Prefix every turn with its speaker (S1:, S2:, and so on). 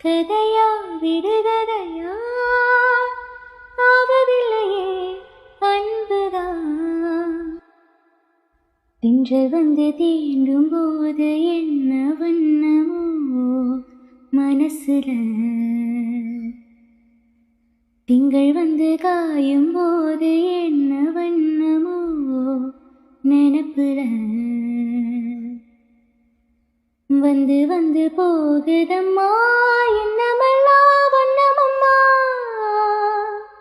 S1: கதையா விடுகதையா ஆவதில்லையே அன்புதான். திங்கள் வந்து தீண்டும் போது என்ன வண்ணமோ மனசுல, திங்கள் வந்து காயும் போது என்ன வண்ணமோ நினப்புல. வந்து வந்து போகுதம்மா